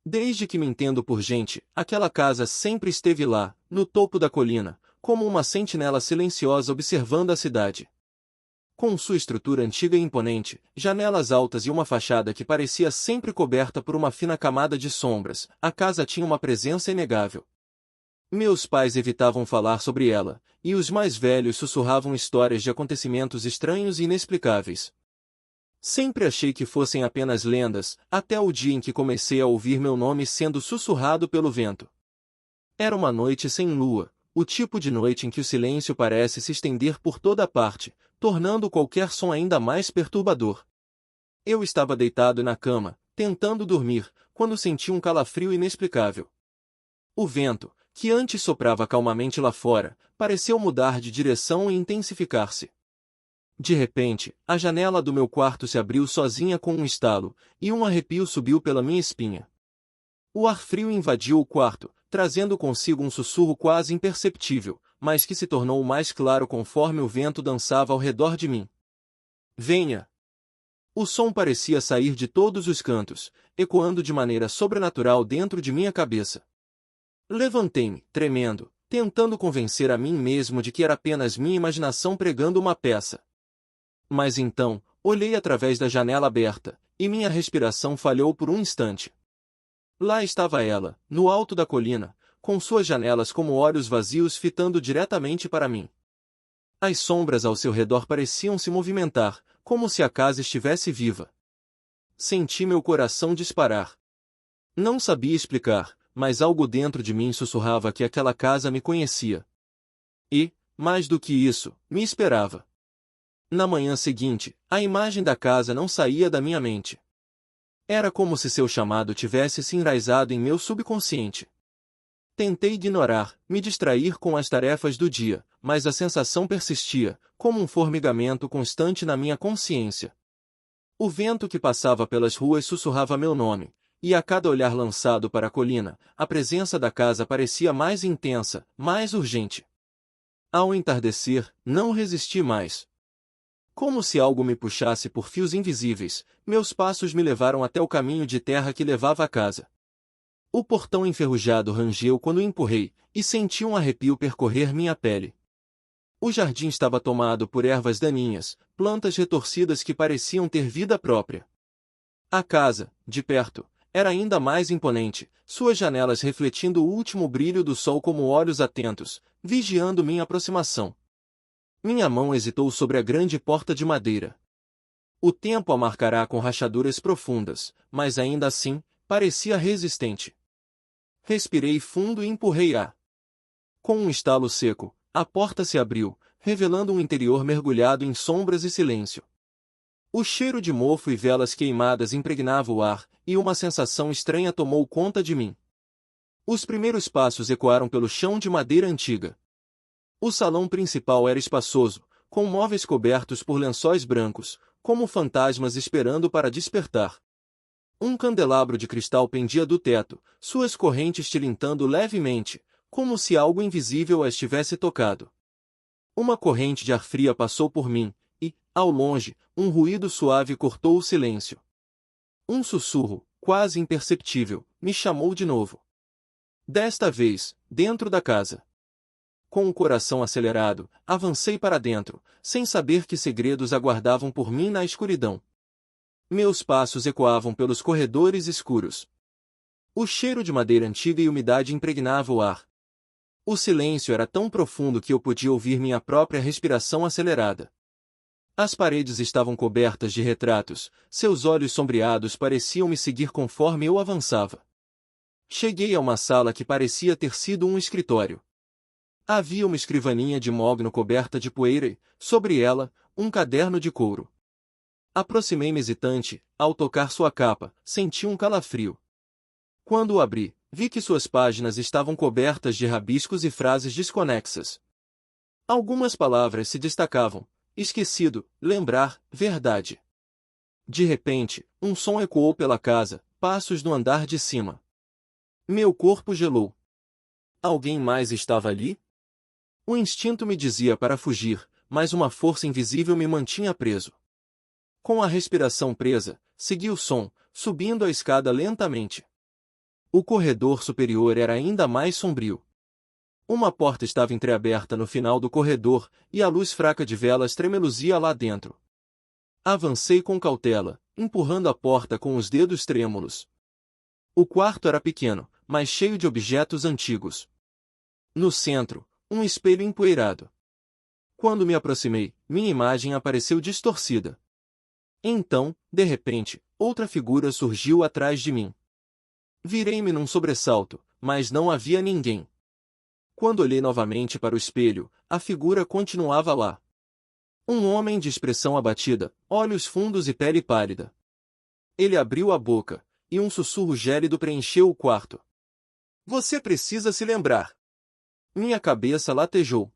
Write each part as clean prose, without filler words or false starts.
Desde que me entendo por gente, aquela casa sempre esteve lá, no topo da colina, como uma sentinela silenciosa observando a cidade. Com sua estrutura antiga e imponente, janelas altas e uma fachada que parecia sempre coberta por uma fina camada de sombras, a casa tinha uma presença inegável. Meus pais evitavam falar sobre ela, e os mais velhos sussurravam histórias de acontecimentos estranhos e inexplicáveis. Sempre achei que fossem apenas lendas, até o dia em que comecei a ouvir meu nome sendo sussurrado pelo vento. Era uma noite sem lua, o tipo de noite em que o silêncio parece se estender por toda parte, tornando qualquer som ainda mais perturbador. Eu estava deitado na cama, tentando dormir, quando senti um calafrio inexplicável. O vento, que antes soprava calmamente lá fora, pareceu mudar de direção e intensificar-se. De repente, a janela do meu quarto se abriu sozinha com um estalo, e um arrepio subiu pela minha espinha. O ar frio invadiu o quarto, trazendo consigo um sussurro quase imperceptível, mas que se tornou mais claro conforme o vento dançava ao redor de mim. Venha! O som parecia sair de todos os cantos, ecoando de maneira sobrenatural dentro de minha cabeça. Levantei-me, tremendo, tentando convencer a mim mesmo de que era apenas minha imaginação pregando uma peça. Mas então, olhei através da janela aberta, e minha respiração falhou por um instante. Lá estava ela, no alto da colina, com suas janelas como olhos vazios fitando diretamente para mim. As sombras ao seu redor pareciam se movimentar, como se a casa estivesse viva. Senti meu coração disparar. Não sabia explicar, mas algo dentro de mim sussurrava que aquela casa me conhecia. E, mais do que isso, me esperava. Na manhã seguinte, a imagem da casa não saía da minha mente. Era como se seu chamado tivesse se enraizado em meu subconsciente. Tentei ignorar, me distrair com as tarefas do dia, mas a sensação persistia, como um formigamento constante na minha consciência. O vento que passava pelas ruas sussurrava meu nome, e a cada olhar lançado para a colina, a presença da casa parecia mais intensa, mais urgente. Ao entardecer, não resisti mais. Como se algo me puxasse por fios invisíveis, meus passos me levaram até o caminho de terra que levava à casa. O portão enferrujado rangeu quando o empurrei, e senti um arrepio percorrer minha pele. O jardim estava tomado por ervas daninhas, plantas retorcidas que pareciam ter vida própria. A casa, de perto, era ainda mais imponente, suas janelas refletindo o último brilho do sol como olhos atentos, vigiando minha aproximação. Minha mão hesitou sobre a grande porta de madeira. O tempo a marcará com rachaduras profundas, mas ainda assim, parecia resistente. Respirei fundo e empurrei-a. Com um estalo seco, a porta se abriu, revelando um interior mergulhado em sombras e silêncio. O cheiro de mofo e velas queimadas impregnava o ar, e uma sensação estranha tomou conta de mim. Os primeiros passos ecoaram pelo chão de madeira antiga. O salão principal era espaçoso, com móveis cobertos por lençóis brancos, como fantasmas esperando para despertar. Um candelabro de cristal pendia do teto, suas correntes tilintando levemente, como se algo invisível as tivesse tocado. Uma corrente de ar fria passou por mim, e, ao longe, um ruído suave cortou o silêncio. Um sussurro, quase imperceptível, me chamou de novo. Desta vez, dentro da casa. Com o coração acelerado, avancei para dentro, sem saber que segredos aguardavam por mim na escuridão. Meus passos ecoavam pelos corredores escuros. O cheiro de madeira antiga e umidade impregnava o ar. O silêncio era tão profundo que eu podia ouvir minha própria respiração acelerada. As paredes estavam cobertas de retratos, seus olhos sombreados pareciam me seguir conforme eu avançava. Cheguei a uma sala que parecia ter sido um escritório. Havia uma escrivaninha de mogno coberta de poeira e, sobre ela, um caderno de couro. Aproximei-me hesitante, ao tocar sua capa, senti um calafrio. Quando o abri, vi que suas páginas estavam cobertas de rabiscos e frases desconexas. Algumas palavras se destacavam: esquecido, lembrar, verdade. De repente, um som ecoou pela casa, passos no andar de cima. Meu corpo gelou. Alguém mais estava ali? O instinto me dizia para fugir, mas uma força invisível me mantinha preso. Com a respiração presa, segui o som, subindo a escada lentamente. O corredor superior era ainda mais sombrio. Uma porta estava entreaberta no final do corredor, e a luz fraca de velas tremeluzia lá dentro. Avancei com cautela, empurrando a porta com os dedos trêmulos. O quarto era pequeno, mas cheio de objetos antigos. No centro, um espelho empoeirado. Quando me aproximei, minha imagem apareceu distorcida. Então, de repente, outra figura surgiu atrás de mim. Virei-me num sobressalto, mas não havia ninguém. Quando olhei novamente para o espelho, a figura continuava lá. Um homem de expressão abatida, olhos fundos e pele pálida. Ele abriu a boca, e um sussurro gélido preencheu o quarto. Você precisa se lembrar. Minha cabeça latejou.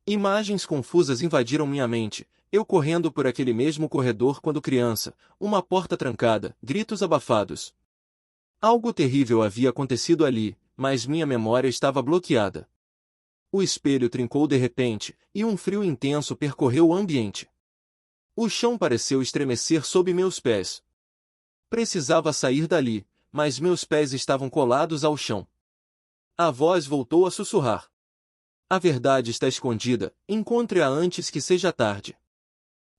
Imagens confusas invadiram minha mente, eu correndo por aquele mesmo corredor quando criança, uma porta trancada, gritos abafados. Algo terrível havia acontecido ali, mas minha memória estava bloqueada. O espelho trincou de repente, e um frio intenso percorreu o ambiente. O chão pareceu estremecer sob meus pés. Precisava sair dali, mas meus pés estavam colados ao chão. A voz voltou a sussurrar. A verdade está escondida, encontre-a antes que seja tarde.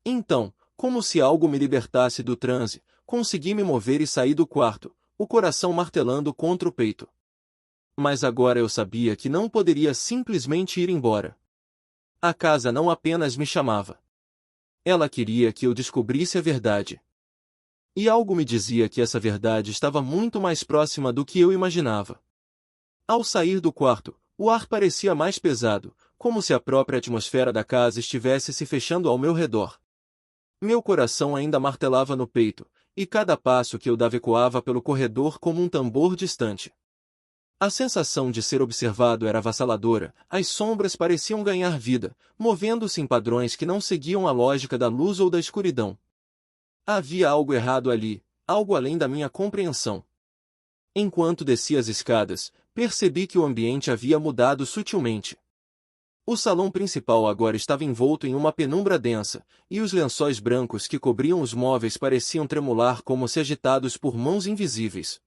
Então, como se algo me libertasse do transe, consegui me mover e sair do quarto, o coração martelando contra o peito. Mas agora eu sabia que não poderia simplesmente ir embora. A casa não apenas me chamava. Ela queria que eu descobrisse a verdade. E algo me dizia que essa verdade estava muito mais próxima do que eu imaginava. Ao sair do quarto, o ar parecia mais pesado, como se a própria atmosfera da casa estivesse se fechando ao meu redor. Meu coração ainda martelava no peito, e cada passo que eu dava ecoava pelo corredor como um tambor distante. A sensação de ser observado era avassaladora, as sombras pareciam ganhar vida, movendo-se em padrões que não seguiam a lógica da luz ou da escuridão. Havia algo errado ali, algo além da minha compreensão. Enquanto descia as escadas, percebi que o ambiente havia mudado sutilmente. O salão principal agora estava envolto em uma penumbra densa, e os lençóis brancos que cobriam os móveis pareciam tremular como se agitados por mãos invisíveis.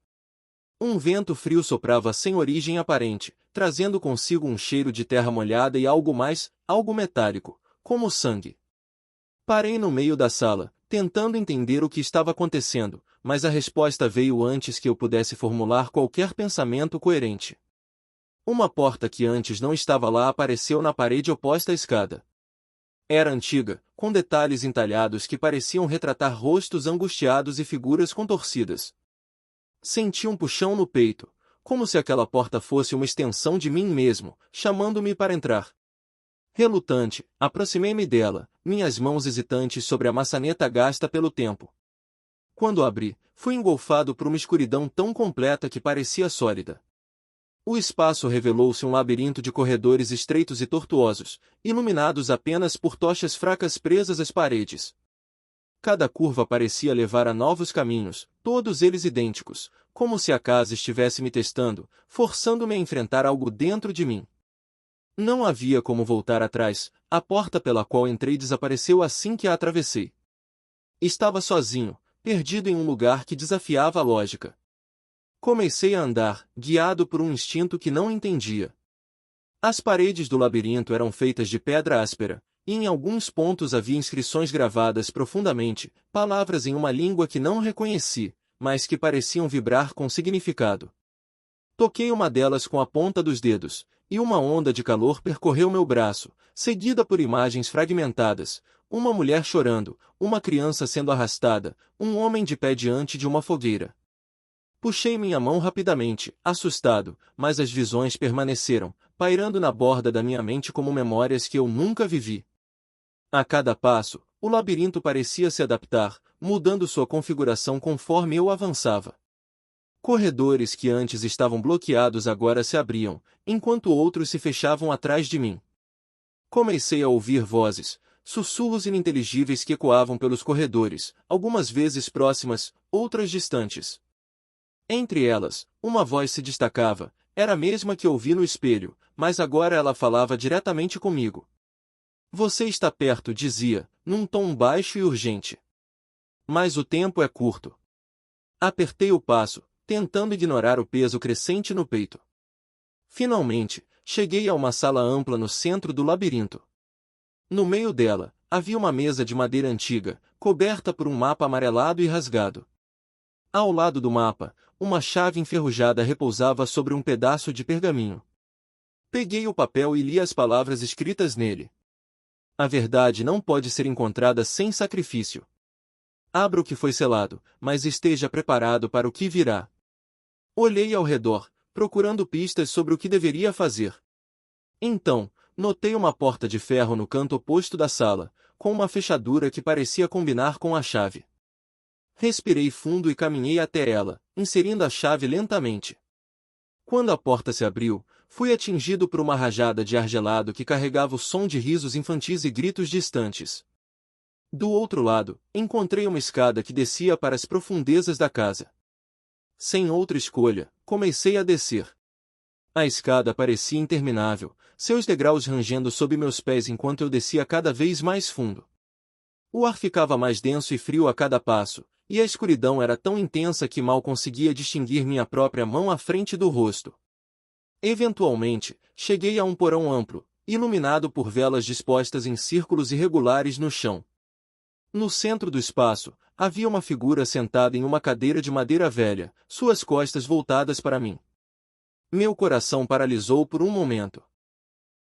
Um vento frio soprava sem origem aparente, trazendo consigo um cheiro de terra molhada e algo mais, algo metálico, como sangue. Parei no meio da sala, tentando entender o que estava acontecendo, mas a resposta veio antes que eu pudesse formular qualquer pensamento coerente. Uma porta que antes não estava lá apareceu na parede oposta à escada. Era antiga, com detalhes entalhados que pareciam retratar rostos angustiados e figuras contorcidas. Senti um puxão no peito, como se aquela porta fosse uma extensão de mim mesmo, chamando-me para entrar. Relutante, aproximei-me dela, minhas mãos hesitantes sobre a maçaneta gasta pelo tempo. Quando abri, fui engolfado por uma escuridão tão completa que parecia sólida. O espaço revelou-se um labirinto de corredores estreitos e tortuosos, iluminados apenas por tochas fracas presas às paredes. Cada curva parecia levar a novos caminhos, todos eles idênticos, como se a casa estivesse me testando, forçando-me a enfrentar algo dentro de mim. Não havia como voltar atrás, a porta pela qual entrei desapareceu assim que a atravessei. Estava sozinho, perdido em um lugar que desafiava a lógica. Comecei a andar, guiado por um instinto que não entendia. As paredes do labirinto eram feitas de pedra áspera, e em alguns pontos havia inscrições gravadas profundamente, palavras em uma língua que não reconheci, mas que pareciam vibrar com significado. Toquei uma delas com a ponta dos dedos, e uma onda de calor percorreu meu braço, seguida por imagens fragmentadas, uma mulher chorando, uma criança sendo arrastada, um homem de pé diante de uma fogueira. Puxei minha mão rapidamente, assustado, mas as visões permaneceram, pairando na borda da minha mente como memórias que eu nunca vivi. A cada passo, o labirinto parecia se adaptar, mudando sua configuração conforme eu avançava. Corredores que antes estavam bloqueados agora se abriam, enquanto outros se fechavam atrás de mim. Comecei a ouvir vozes, sussurros ininteligíveis que ecoavam pelos corredores, algumas vezes próximas, outras distantes. Entre elas, uma voz se destacava, era a mesma que ouvi no espelho, mas agora ela falava diretamente comigo. Você está perto, dizia, num tom baixo e urgente. Mas o tempo é curto. Apertei o passo, tentando ignorar o peso crescente no peito. Finalmente, cheguei a uma sala ampla no centro do labirinto. No meio dela, havia uma mesa de madeira antiga, coberta por um mapa amarelado e rasgado. Ao lado do mapa, uma chave enferrujada repousava sobre um pedaço de pergaminho. Peguei o papel e li as palavras escritas nele. A verdade não pode ser encontrada sem sacrifício. Abra o que foi selado, mas esteja preparado para o que virá. Olhei ao redor, procurando pistas sobre o que deveria fazer. Então, notei uma porta de ferro no canto oposto da sala, com uma fechadura que parecia combinar com a chave. Respirei fundo e caminhei até ela, inserindo a chave lentamente. Quando a porta se abriu, fui atingido por uma rajada de ar gelado que carregava o som de risos infantis e gritos distantes. Do outro lado, encontrei uma escada que descia para as profundezas da casa. Sem outra escolha, comecei a descer. A escada parecia interminável, seus degraus rangendo sob meus pés enquanto eu descia cada vez mais fundo. O ar ficava mais denso e frio a cada passo, e a escuridão era tão intensa que mal conseguia distinguir minha própria mão à frente do rosto. Eventualmente, cheguei a um porão amplo, iluminado por velas dispostas em círculos irregulares no chão. No centro do espaço, havia uma figura sentada em uma cadeira de madeira velha, suas costas voltadas para mim. Meu coração paralisou por um momento.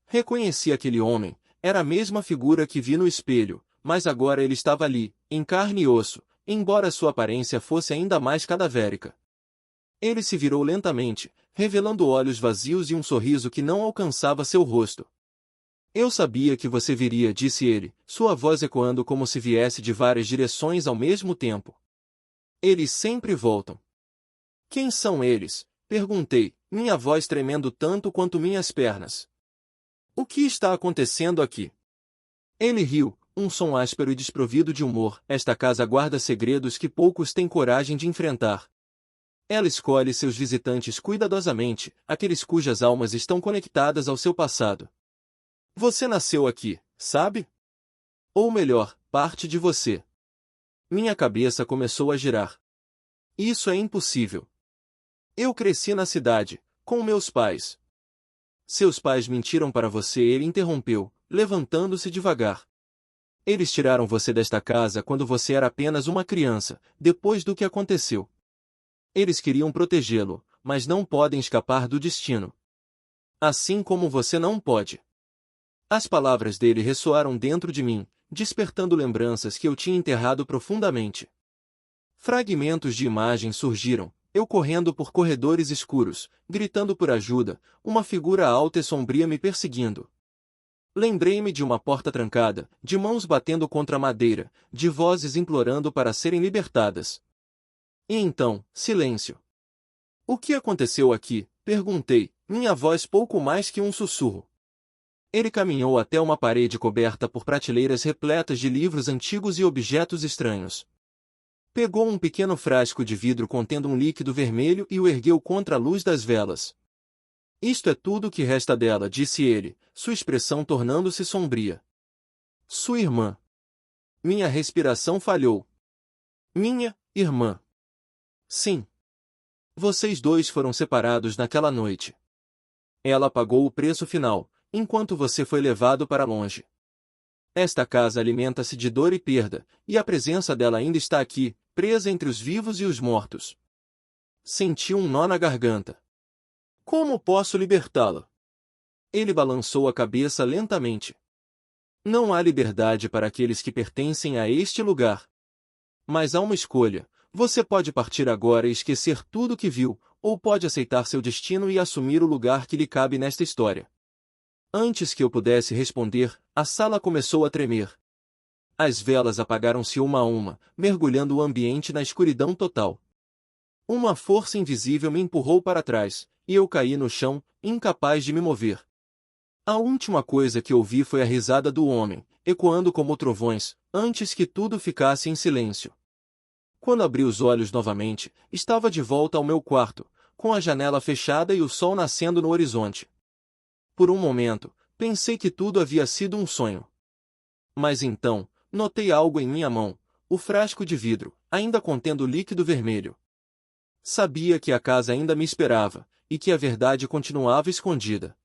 Reconheci aquele homem, era a mesma figura que vi no espelho, mas agora ele estava ali, em carne e osso, embora sua aparência fosse ainda mais cadavérica. Ele se virou lentamente, revelando olhos vazios e um sorriso que não alcançava seu rosto. Eu sabia que você viria, disse ele, sua voz ecoando como se viesse de várias direções ao mesmo tempo. Eles sempre voltam. Quem são eles? Perguntei, minha voz tremendo tanto quanto minhas pernas. O que está acontecendo aqui? Ele riu, um som áspero e desprovido de humor. Esta casa guarda segredos que poucos têm coragem de enfrentar. Ela escolhe seus visitantes cuidadosamente, aqueles cujas almas estão conectadas ao seu passado. Você nasceu aqui, sabe? Ou melhor, parte de você. Minha cabeça começou a girar. Isso é impossível. Eu cresci na cidade, com meus pais. Seus pais mentiram para você, ele interrompeu, levantando-se devagar. Eles tiraram você desta casa quando você era apenas uma criança, depois do que aconteceu. Eles queriam protegê-lo, mas não podem escapar do destino. Assim como você não pode. As palavras dele ressoaram dentro de mim, despertando lembranças que eu tinha enterrado profundamente. Fragmentos de imagem surgiram, eu correndo por corredores escuros, gritando por ajuda, uma figura alta e sombria me perseguindo. Lembrei-me de uma porta trancada, de mãos batendo contra a madeira, de vozes implorando para serem libertadas. E então, silêncio. O que aconteceu aqui? Perguntei, minha voz pouco mais que um sussurro. Ele caminhou até uma parede coberta por prateleiras repletas de livros antigos e objetos estranhos. Pegou um pequeno frasco de vidro contendo um líquido vermelho e o ergueu contra a luz das velas. Isto é tudo que resta dela, disse ele, sua expressão tornando-se sombria. Sua irmã. Minha respiração falhou. Minha irmã. Sim. Vocês dois foram separados naquela noite. Ela pagou o preço final, enquanto você foi levado para longe. Esta casa alimenta-se de dor e perda, e a presença dela ainda está aqui, presa entre os vivos e os mortos. Senti um nó na garganta. Como posso libertá-la? Ele balançou a cabeça lentamente. Não há liberdade para aqueles que pertencem a este lugar. Mas há uma escolha. Você pode partir agora e esquecer tudo o que viu, ou pode aceitar seu destino e assumir o lugar que lhe cabe nesta história. Antes que eu pudesse responder, a sala começou a tremer. As velas apagaram-se uma a uma, mergulhando o ambiente na escuridão total. Uma força invisível me empurrou para trás, e eu caí no chão, incapaz de me mover. A última coisa que ouvi foi a risada do homem, ecoando como trovões, antes que tudo ficasse em silêncio. Quando abri os olhos novamente, estava de volta ao meu quarto, com a janela fechada e o sol nascendo no horizonte. Por um momento, pensei que tudo havia sido um sonho. Mas então, notei algo em minha mão, o frasco de vidro, ainda contendo líquido vermelho. Sabia que a casa ainda me esperava, e que a verdade continuava escondida.